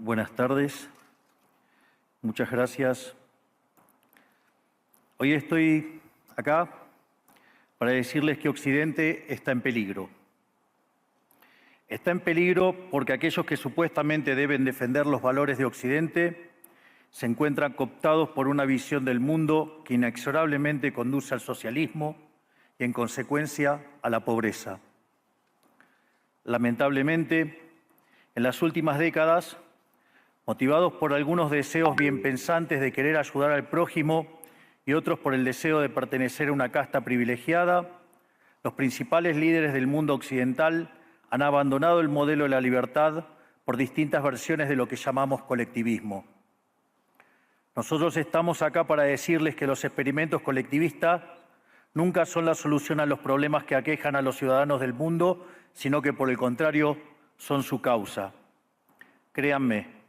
Buenas tardes. Muchas gracias. Hoy estoy acá para decirles que Occidente está en peligro. Está en peligro porque aquellos que supuestamente deben defender los valores de Occidente se encuentran cooptados por una visión del mundo que inexorablemente conduce al socialismo y, en consecuencia, a la pobreza. Lamentablemente, en las últimas décadas, motivados por algunos deseos bien pensantes de querer ayudar al prójimo y otros por el deseo de pertenecer a una casta privilegiada, los principales líderes del mundo occidental han abandonado el modelo de la libertad por distintas versiones de lo que llamamos colectivismo. Nosotros estamos acá para decirles que los experimentos colectivistas nunca son la solución a los problemas que aquejan a los ciudadanos del mundo, sino que, por el contrario, son su causa. Créanme,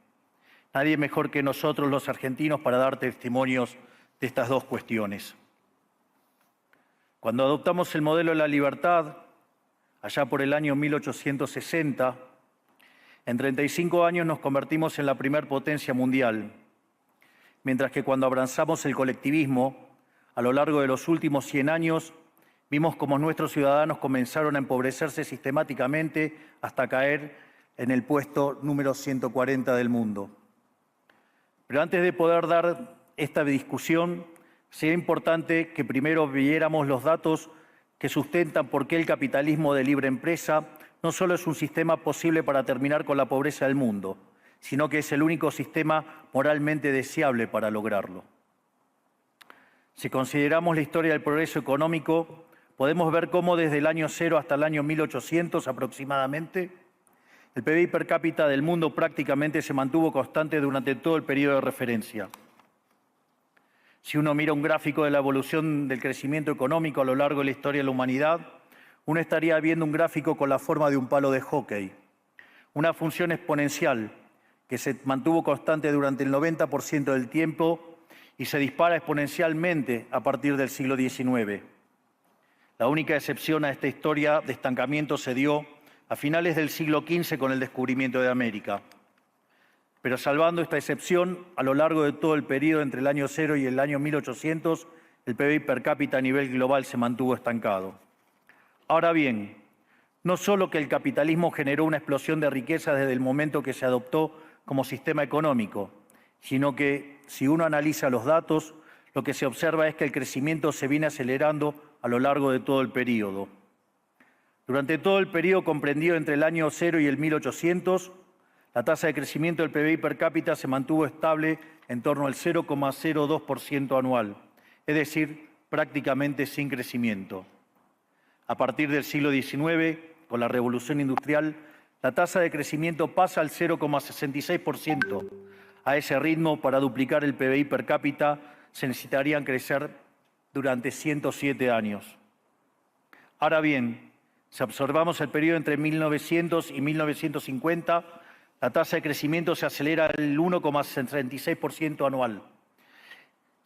nadie mejor que nosotros los argentinos para dar testimonios de estas dos cuestiones. Cuando adoptamos el modelo de la libertad, allá por el año 1860, en 35 años nos convertimos en la primer potencia mundial, mientras que cuando abrazamos el colectivismo, a lo largo de los últimos 100 años, vimos cómo nuestros ciudadanos comenzaron a empobrecerse sistemáticamente hasta caer en el puesto número 140 del mundo. Pero antes de poder dar esta discusión, sería importante que primero viéramos los datos que sustentan por qué el capitalismo de libre empresa no solo es un sistema posible para terminar con la pobreza del mundo, sino que es el único sistema moralmente deseable para lograrlo. Si consideramos la historia del progreso económico, podemos ver cómo desde el año 0 hasta el año 1800 aproximadamente, el PBI per cápita del mundo prácticamente se mantuvo constante durante todo el periodo de referencia. Si uno mira un gráfico de la evolución del crecimiento económico a lo largo de la historia de la humanidad, uno estaría viendo un gráfico con la forma de un palo de hockey, una función exponencial que se mantuvo constante durante el 90% del tiempo y se dispara exponencialmente a partir del siglo XIX. La única excepción a esta historia de estancamiento se dio a finales del siglo XV con el descubrimiento de América. Pero salvando esta excepción, a lo largo de todo el periodo entre el año 0 y el año 1800, el PBI per cápita a nivel global se mantuvo estancado. Ahora bien, no solo que el capitalismo generó una explosión de riqueza desde el momento que se adoptó como sistema económico, sino que, si uno analiza los datos, lo que se observa es que el crecimiento se viene acelerando a lo largo de todo el periodo. Durante todo el periodo comprendido entre el año 0 y el 1800, la tasa de crecimiento del PBI per cápita se mantuvo estable en torno al 0,02% anual, es decir, prácticamente sin crecimiento. A partir del siglo XIX, con la revolución industrial, la tasa de crecimiento pasa al 0,66%. A ese ritmo, para duplicar el PBI per cápita, se necesitarían crecer durante 107 años. Ahora bien, si observamos el periodo entre 1900 y 1950, la tasa de crecimiento se acelera al 1,66% anual.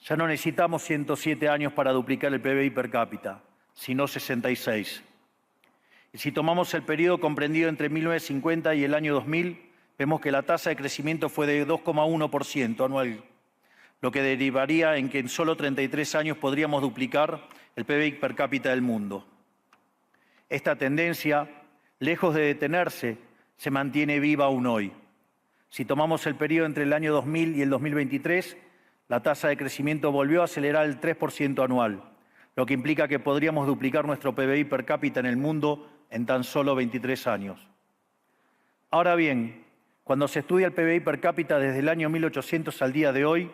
Ya no necesitamos 107 años para duplicar el PBI per cápita, sino 66. Y si tomamos el periodo comprendido entre 1950 y el año 2000, vemos que la tasa de crecimiento fue de 2,1% anual, lo que derivaría en que en solo 33 años podríamos duplicar el PBI per cápita del mundo. Esta tendencia, lejos de detenerse, se mantiene viva aún hoy. Si tomamos el periodo entre el año 2000 y el 2023, la tasa de crecimiento volvió a acelerar el 3% anual, lo que implica que podríamos duplicar nuestro PBI per cápita en el mundo en tan solo 23 años. Ahora bien, cuando se estudia el PBI per cápita desde el año 1800 al día de hoy,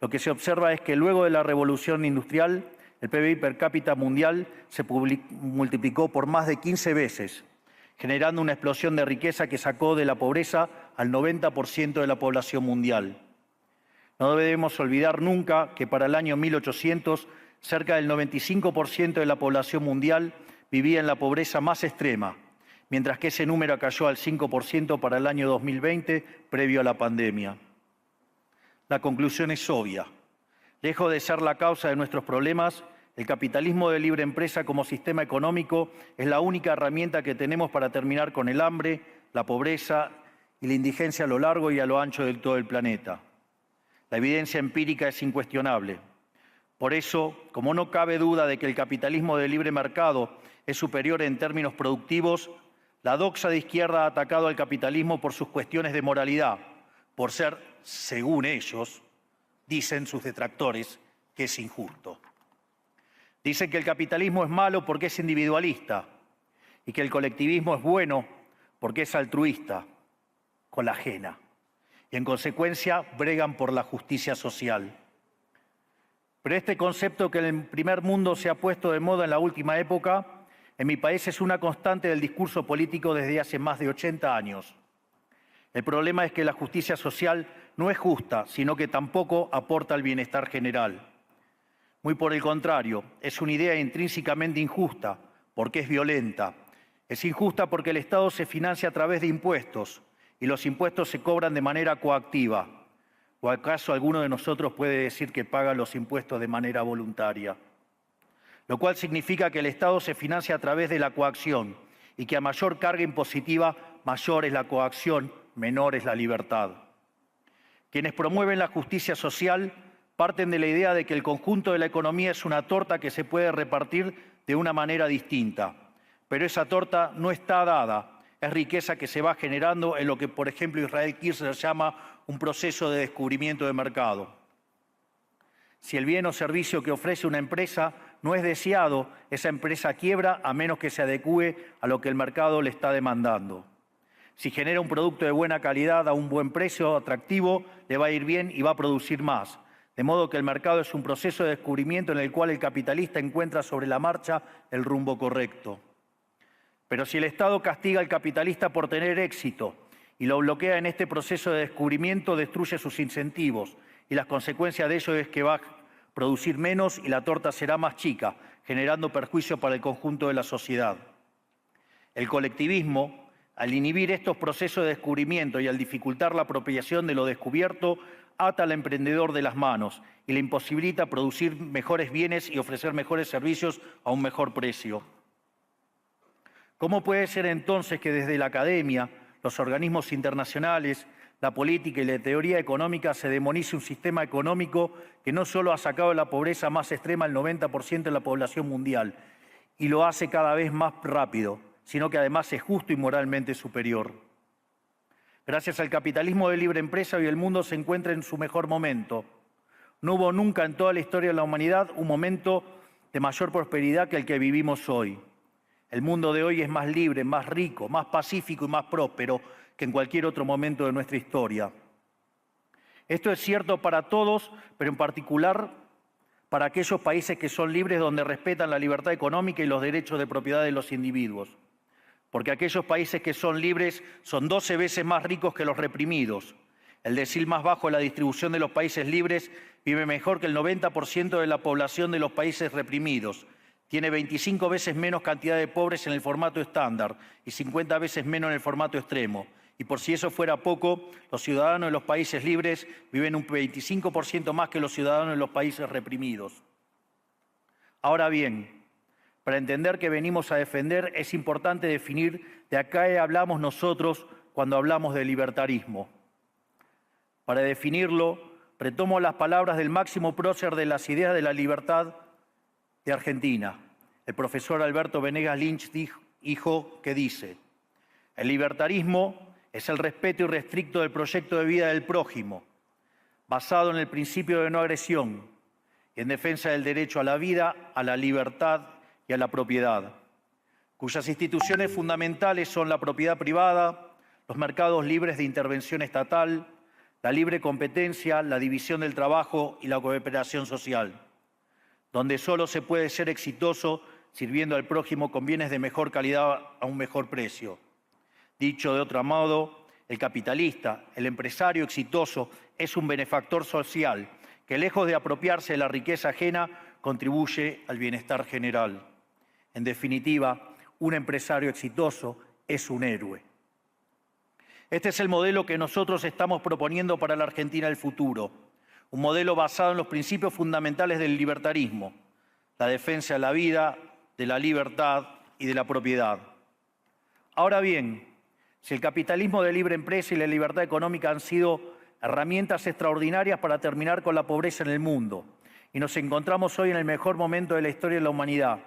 lo que se observa es que luego de la revolución industrial, el PBI per cápita mundial se multiplicó por más de 15 veces, generando una explosión de riqueza que sacó de la pobreza al 90% de la población mundial. No debemos olvidar nunca que para el año 1800, cerca del 95% de la población mundial vivía en la pobreza más extrema, mientras que ese número cayó al 5% para el año 2020, previo a la pandemia. La conclusión es obvia. Lejos de ser la causa de nuestros problemas, el capitalismo de libre empresa como sistema económico es la única herramienta que tenemos para terminar con el hambre, la pobreza y la indigencia a lo largo y a lo ancho de todo el planeta. La evidencia empírica es incuestionable. Por eso, como no cabe duda de que el capitalismo de libre mercado es superior en términos productivos, la doxa de izquierda ha atacado al capitalismo por sus cuestiones de moralidad, por ser, según ellos, dicen sus detractores, que es injusto. Dicen que el capitalismo es malo porque es individualista y que el colectivismo es bueno porque es altruista, con la ajena. Y en consecuencia bregan por la justicia social. Pero este concepto que en el primer mundo se ha puesto de moda en la última época, en mi país es una constante del discurso político desde hace más de 80 años. El problema es que la justicia social no es justa, sino que tampoco aporta al bienestar general. Muy por el contrario, es una idea intrínsecamente injusta, porque es violenta. Es injusta porque el Estado se financia a través de impuestos y los impuestos se cobran de manera coactiva. ¿O acaso alguno de nosotros puede decir que paga los impuestos de manera voluntaria? Lo cual significa que el Estado se financia a través de la coacción y que a mayor carga impositiva, mayor es la coacción, menor es la libertad. Quienes promueven la justicia social parten de la idea de que el conjunto de la economía es una torta que se puede repartir de una manera distinta. Pero esa torta no está dada, es riqueza que se va generando en lo que, por ejemplo, Israel Kirzler llama un proceso de descubrimiento de mercado. Si el bien o servicio que ofrece una empresa no es deseado, esa empresa quiebra a menos que se adecúe a lo que el mercado le está demandando. Si genera un producto de buena calidad a un buen precio atractivo, le va a ir bien y va a producir más. De modo que el mercado es un proceso de descubrimiento en el cual el capitalista encuentra sobre la marcha el rumbo correcto. Pero si el Estado castiga al capitalista por tener éxito y lo bloquea en este proceso de descubrimiento, destruye sus incentivos y las consecuencias de ello es que va a producir menos y la torta será más chica, generando perjuicio para el conjunto de la sociedad. El colectivismo, al inhibir estos procesos de descubrimiento y al dificultar la apropiación de lo descubierto, ata al emprendedor de las manos y le imposibilita producir mejores bienes y ofrecer mejores servicios a un mejor precio. ¿Cómo puede ser entonces que desde la academia, los organismos internacionales, la política y la teoría económica se demonice un sistema económico que no solo ha sacado de la pobreza más extrema al 90% de la población mundial y lo hace cada vez más rápido, sino que además es justo y moralmente superior? Gracias al capitalismo de libre empresa, hoy el mundo se encuentra en su mejor momento. No hubo nunca en toda la historia de la humanidad un momento de mayor prosperidad que el que vivimos hoy. El mundo de hoy es más libre, más rico, más pacífico y más próspero que en cualquier otro momento de nuestra historia. Esto es cierto para todos, pero en particular para aquellos países que son libres, donde respetan la libertad económica y los derechos de propiedad de los individuos. Porque aquellos países que son libres son 12 veces más ricos que los reprimidos. El decil más bajo de la distribución de los países libres vive mejor que el 90% de la población de los países reprimidos. Tiene 25 veces menos cantidad de pobres en el formato estándar y 50 veces menos en el formato extremo. Y por si eso fuera poco, los ciudadanos de los países libres viven un 25% más que los ciudadanos de los países reprimidos. Ahora bien, para entender qué venimos a defender, es importante definir de a qué hablamos nosotros cuando hablamos de libertarismo. Para definirlo, retomo las palabras del máximo prócer de las ideas de la libertad de Argentina, el profesor Alberto Venegas Lynch, dijo que dice: el libertarismo es el respeto irrestricto del proyecto de vida del prójimo, basado en el principio de no agresión y en defensa del derecho a la vida, a la libertad y a la propiedad, cuyas instituciones fundamentales son la propiedad privada, los mercados libres de intervención estatal, la libre competencia, la división del trabajo y la cooperación social, donde solo se puede ser exitoso sirviendo al prójimo con bienes de mejor calidad a un mejor precio. Dicho de otro modo, el capitalista, el empresario exitoso, es un benefactor social que, lejos de apropiarse de la riqueza ajena, contribuye al bienestar general. En definitiva, un empresario exitoso es un héroe. Este es el modelo que nosotros estamos proponiendo para la Argentina del futuro, un modelo basado en los principios fundamentales del libertarismo, la defensa de la vida, de la libertad y de la propiedad. Ahora bien, Si el capitalismo de libre empresa y la libertad económica han sido herramientas extraordinarias para terminar con la pobreza en el mundo, y nos encontramos hoy en el mejor momento de la historia de la humanidad,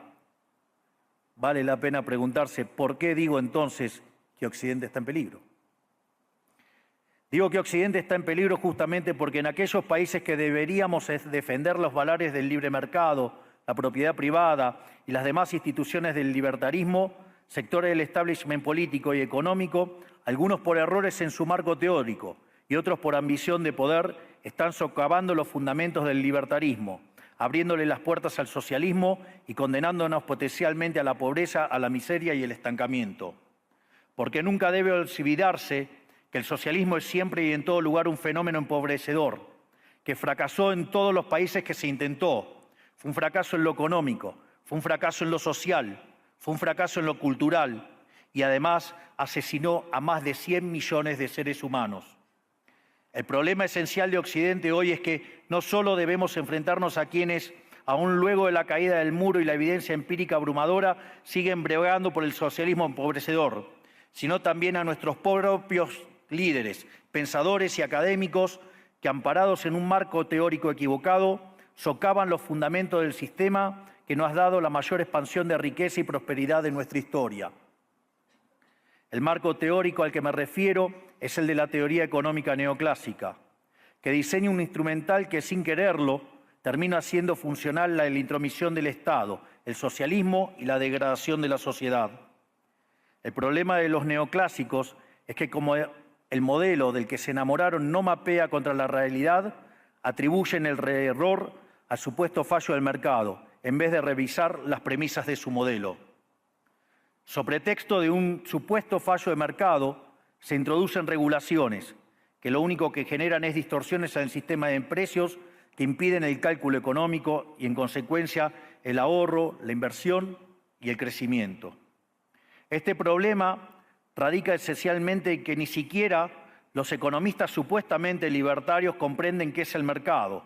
vale la pena preguntarse, ¿por qué digo entonces que Occidente está en peligro? Digo que Occidente está en peligro justamente porque en aquellos países que deberíamos defender los valores del libre mercado, la propiedad privada y las demás instituciones del libertarismo, sectores del establishment político y económico, algunos por errores en su marco teórico y otros por ambición de poder, están socavando los fundamentos del libertarismo, abriéndole las puertas al socialismo y condenándonos potencialmente a la pobreza, a la miseria y el estancamiento. Porque nunca debe olvidarse que el socialismo es siempre y en todo lugar un fenómeno empobrecedor, que fracasó en todos los países que se intentó. Fue un fracaso en lo económico, fue un fracaso en lo social, fue un fracaso en lo cultural y además asesinó a más de 100 millones de seres humanos. El problema esencial de Occidente hoy es que no solo debemos enfrentarnos a quienes, aún luego de la caída del muro y la evidencia empírica abrumadora, siguen bregando por el socialismo empobrecedor, sino también a nuestros propios líderes, pensadores y académicos que, amparados en un marco teórico equivocado, socavan los fundamentos del sistema que nos ha dado la mayor expansión de riqueza y prosperidad de nuestra historia. El marco teórico al que me refiero es el de la teoría económica neoclásica, que diseña un instrumental que, sin quererlo, termina haciendo funcional la intromisión del Estado, el socialismo y la degradación de la sociedad. El problema de los neoclásicos es que, como el modelo del que se enamoraron no mapea contra la realidad, atribuyen el error al supuesto fallo del mercado, en vez de revisar las premisas de su modelo. Sobre pretexto de un supuesto fallo de mercado, se introducen regulaciones que lo único que generan es distorsiones en el sistema de precios que impiden el cálculo económico y, en consecuencia, el ahorro, la inversión y el crecimiento. Este problema radica esencialmente en que ni siquiera los economistas supuestamente libertarios comprenden qué es el mercado,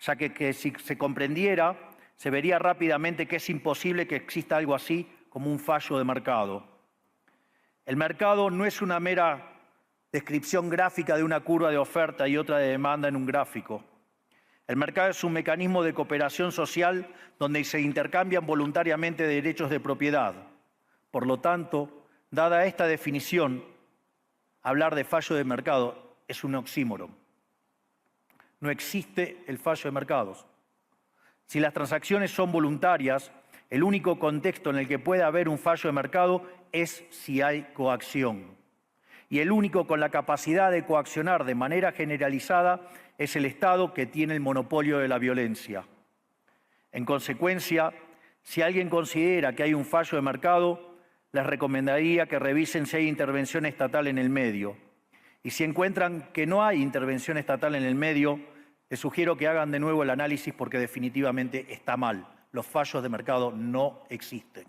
ya que si se comprendiera, se vería rápidamente que es imposible que exista algo así como un fallo de mercado. El mercado no es una mera descripción gráfica de una curva de oferta y otra de demanda en un gráfico. El mercado es un mecanismo de cooperación social donde se intercambian voluntariamente derechos de propiedad. Por lo tanto, dada esta definición, hablar de fallo de mercado es un oxímoron. No existe el fallo de mercados. Si las transacciones son voluntarias, el único contexto en el que puede haber un fallo de mercado es si hay coacción. Y el único con la capacidad de coaccionar de manera generalizada es el Estado, que tiene el monopolio de la violencia. En consecuencia, si alguien considera que hay un fallo de mercado, les recomendaría que revisen si hay intervención estatal en el medio. Y si encuentran que no hay intervención estatal en el medio, les sugiero que hagan de nuevo el análisis porque definitivamente está mal. Los fallos de mercado no existen.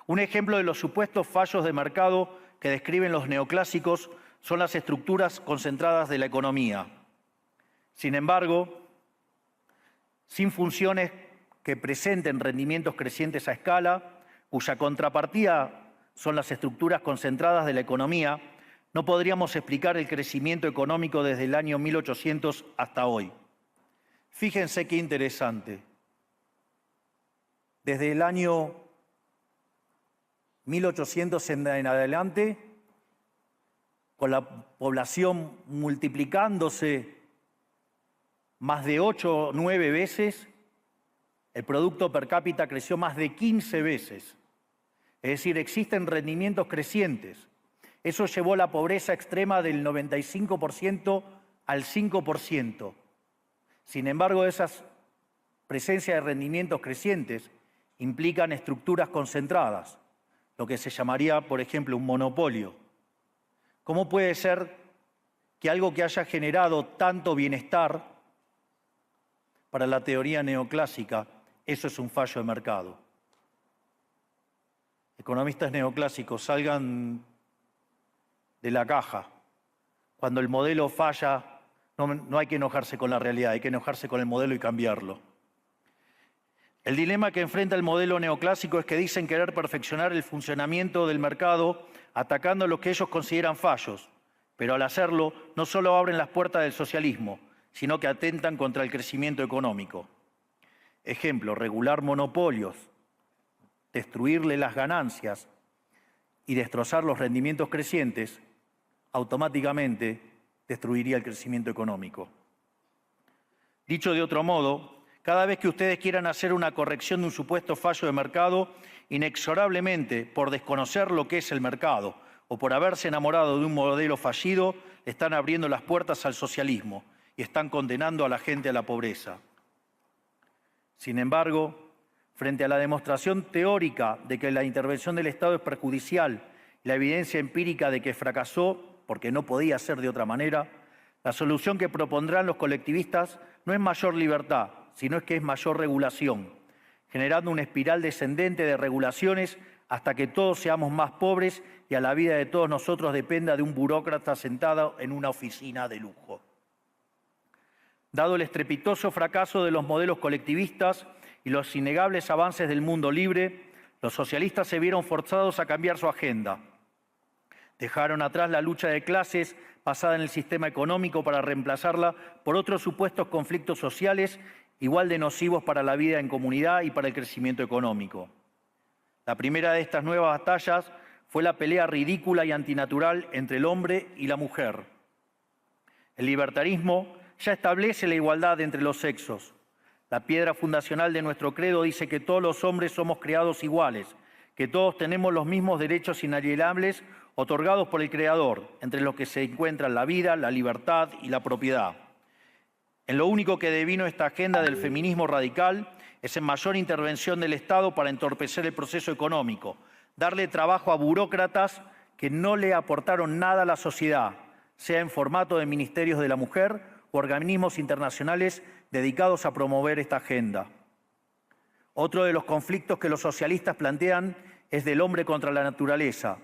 Un ejemplo de los supuestos fallos de mercado que describen los neoclásicos son las estructuras concentradas de la economía. Sin embargo, sin funciones que presenten rendimientos crecientes a escala, cuya contrapartida son las estructuras concentradas de la economía, no podríamos explicar el crecimiento económico desde el año 1800 hasta hoy. Fíjense qué interesante. Desde el año 1800 en adelante, con la población multiplicándose más de 8 o 9 veces, el producto per cápita creció más de 15 veces. Es decir, existen rendimientos crecientes. Eso llevó la pobreza extrema del 95% al 5%. Sin embargo, esas presencias de rendimientos crecientes implican estructuras concentradas, lo que se llamaría, por ejemplo, un monopolio. ¿Cómo puede ser que algo que haya generado tanto bienestar para la teoría neoclásica, eso es un fallo de mercado? Economistas neoclásicos, salgan de la caja. Cuando el modelo falla, no hay que enojarse con la realidad, hay que enojarse con el modelo y cambiarlo. El dilema que enfrenta el modelo neoclásico es que dicen querer perfeccionar el funcionamiento del mercado atacando lo que ellos consideran fallos, pero al hacerlo no solo abren las puertas del socialismo, sino que atentan contra el crecimiento económico. Ejemplo, regular monopolios, destruirle las ganancias y destrozar los rendimientos crecientes, automáticamente destruiría el crecimiento económico. Dicho de otro modo, cada vez que ustedes quieran hacer una corrección de un supuesto fallo de mercado, inexorablemente, por desconocer lo que es el mercado o por haberse enamorado de un modelo fallido, están abriendo las puertas al socialismo y están condenando a la gente a la pobreza. Sin embargo, frente a la demostración teórica de que la intervención del Estado es perjudicial y la evidencia empírica de que fracasó porque no podía ser de otra manera, la solución que propondrán los colectivistas no es mayor libertad, sino es que es mayor regulación, generando una espiral descendente de regulaciones hasta que todos seamos más pobres y a la vida de todos nosotros dependa de un burócrata sentado en una oficina de lujo. Dado el estrepitoso fracaso de los modelos colectivistas y los innegables avances del mundo libre, los socialistas se vieron forzados a cambiar su agenda. Dejaron atrás la lucha de clases basada en el sistema económico para reemplazarla por otros supuestos conflictos sociales igual de nocivos para la vida en comunidad y para el crecimiento económico. La primera de estas nuevas batallas fue la pelea ridícula y antinatural entre el hombre y la mujer. El libertarismo ya establece la igualdad entre los sexos. La piedra fundacional de nuestro credo dice que todos los hombres somos creados iguales, que todos tenemos los mismos derechos inalienables otorgados por el Creador, entre los que se encuentran la vida, la libertad y la propiedad. En lo único que devino esta agenda del feminismo radical es en mayor intervención del Estado para entorpecer el proceso económico, darle trabajo a burócratas que no le aportaron nada a la sociedad, sea en formato de ministerios de la mujer o organismos internacionales dedicados a promover esta agenda. Otro de los conflictos que los socialistas plantean es del hombre contra la naturaleza.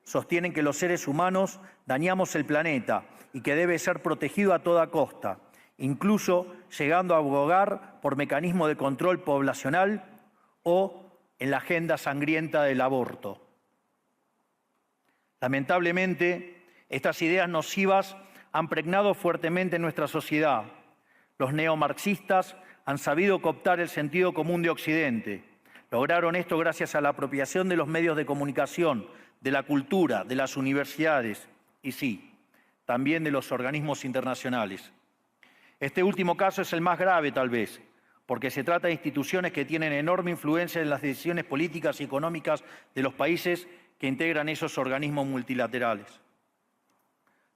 Sostienen que los seres humanos dañamos el planeta y que debe ser protegido a toda costa, incluso llegando a abogar por mecanismos de control poblacional o en la agenda sangrienta del aborto. Lamentablemente, estas ideas nocivas han pregnado fuertemente en nuestra sociedad. Los neomarxistas han sabido cooptar el sentido común de Occidente. Lograron esto gracias a la apropiación de los medios de comunicación, de la cultura, de las universidades y sí, también de los organismos internacionales. Este último caso es el más grave, tal vez, porque se trata de instituciones que tienen enorme influencia en las decisiones políticas y económicas de los países que integran esos organismos multilaterales.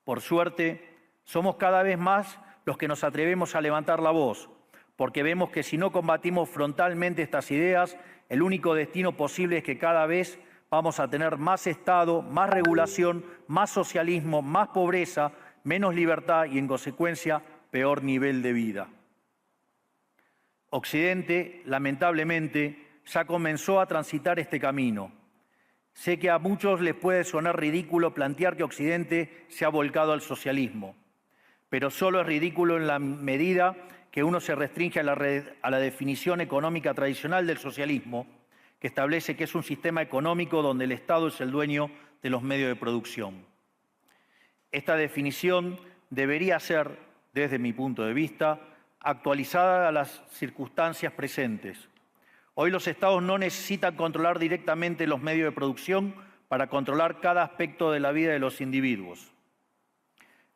Por suerte, somos cada vez más los que nos atrevemos a levantar la voz, porque vemos que si no combatimos frontalmente estas ideas, el único destino posible es que cada vez vamos a tener más Estado, más regulación, más socialismo, más pobreza, menos libertad y, en consecuencia, peor nivel de vida. Occidente, lamentablemente, ya comenzó a transitar este camino. Sé que a muchos les puede sonar ridículo plantear que Occidente se ha volcado al socialismo, pero solo es ridículo en la medida que uno se restringe a la definición económica tradicional del socialismo, que establece que es un sistema económico donde el Estado es el dueño de los medios de producción. Esta definición debería ser, desde mi punto de vista, actualizada a las circunstancias presentes. Hoy los Estados no necesitan controlar directamente los medios de producción para controlar cada aspecto de la vida de los individuos.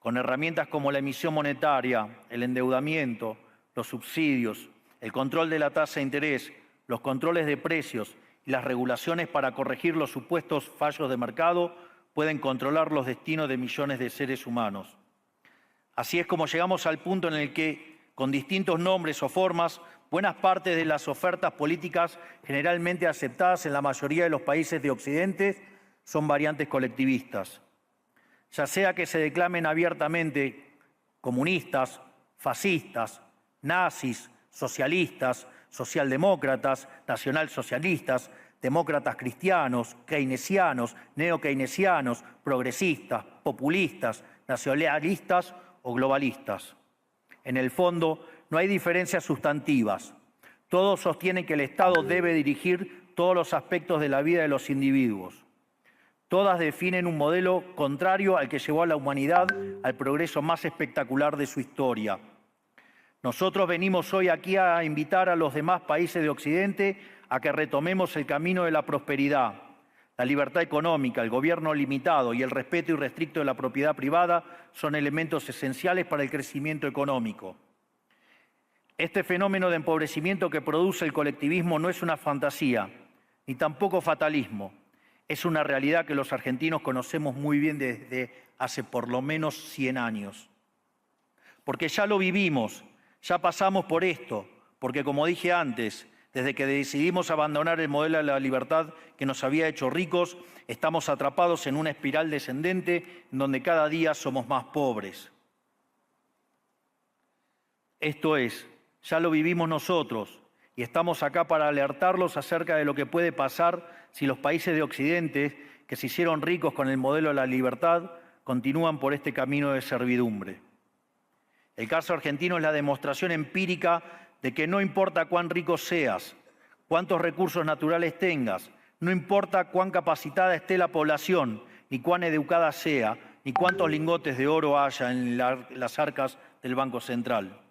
Con herramientas como la emisión monetaria, el endeudamiento, los subsidios, el control de la tasa de interés, los controles de precios y las regulaciones para corregir los supuestos fallos de mercado, pueden controlar los destinos de millones de seres humanos. Así es como llegamos al punto en el que, con distintos nombres o formas, buenas partes de las ofertas políticas generalmente aceptadas en la mayoría de los países de Occidente son variantes colectivistas. Ya sea que se declamen abiertamente comunistas, fascistas, nazis, socialistas, socialdemócratas, nacionalsocialistas, demócratas cristianos, keynesianos, neokeynesianos, progresistas, populistas, nacionalistas o globalistas. En el fondo, no hay diferencias sustantivas. Todos sostienen que el Estado debe dirigir todos los aspectos de la vida de los individuos. Todas definen un modelo contrario al que llevó a la humanidad al progreso más espectacular de su historia. Nosotros venimos hoy aquí a invitar a los demás países de Occidente a que retomemos el camino de la prosperidad. La libertad económica, el gobierno limitado y el respeto irrestricto de la propiedad privada son elementos esenciales para el crecimiento económico. Este fenómeno de empobrecimiento que produce el colectivismo no es una fantasía, ni tampoco fatalismo. Es una realidad que los argentinos conocemos muy bien desde hace por lo menos 100 años. Porque ya lo vivimos, ya pasamos por esto, porque como dije antes, desde que decidimos abandonar el modelo de la libertad que nos había hecho ricos, estamos atrapados en una espiral descendente en donde cada día somos más pobres. Esto es, ya lo vivimos nosotros y estamos acá para alertarlos acerca de lo que puede pasar si los países de Occidente, que se hicieron ricos con el modelo de la libertad, continúan por este camino de servidumbre. El caso argentino es la demostración empírica de que no importa cuán rico seas, cuántos recursos naturales tengas, no importa cuán capacitada esté la población, ni cuán educada sea, ni cuántos lingotes de oro haya en las arcas del Banco Central.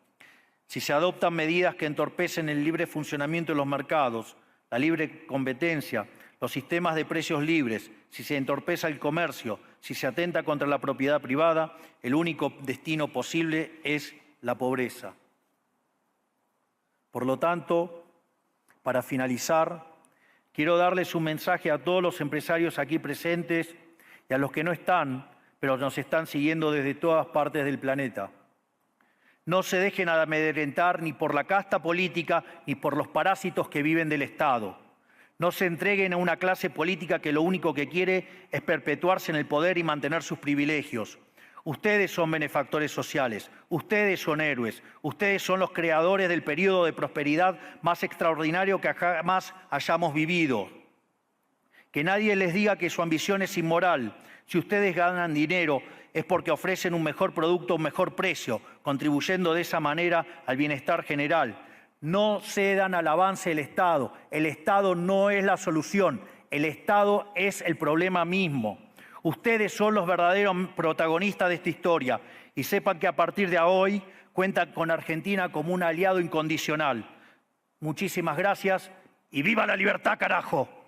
Si se adoptan medidas que entorpecen el libre funcionamiento de los mercados, la libre competencia, los sistemas de precios libres, si se entorpece el comercio, si se atenta contra la propiedad privada, el único destino posible es la pobreza. Por lo tanto, para finalizar, quiero darles un mensaje a todos los empresarios aquí presentes y a los que no están, pero nos están siguiendo desde todas partes del planeta. No se dejen amedrentar ni por la casta política ni por los parásitos que viven del Estado. No se entreguen a una clase política que lo único que quiere es perpetuarse en el poder y mantener sus privilegios. Ustedes son benefactores sociales, ustedes son héroes, ustedes son los creadores del periodo de prosperidad más extraordinario que jamás hayamos vivido. Que nadie les diga que su ambición es inmoral. Si ustedes ganan dinero es porque ofrecen un mejor producto a un mejor precio, contribuyendo de esa manera al bienestar general. No cedan al avance del Estado. El Estado no es la solución. El Estado es el problema mismo. Ustedes son los verdaderos protagonistas de esta historia y sepan que a partir de hoy cuentan con Argentina como un aliado incondicional. Muchísimas gracias y ¡viva la libertad, carajo!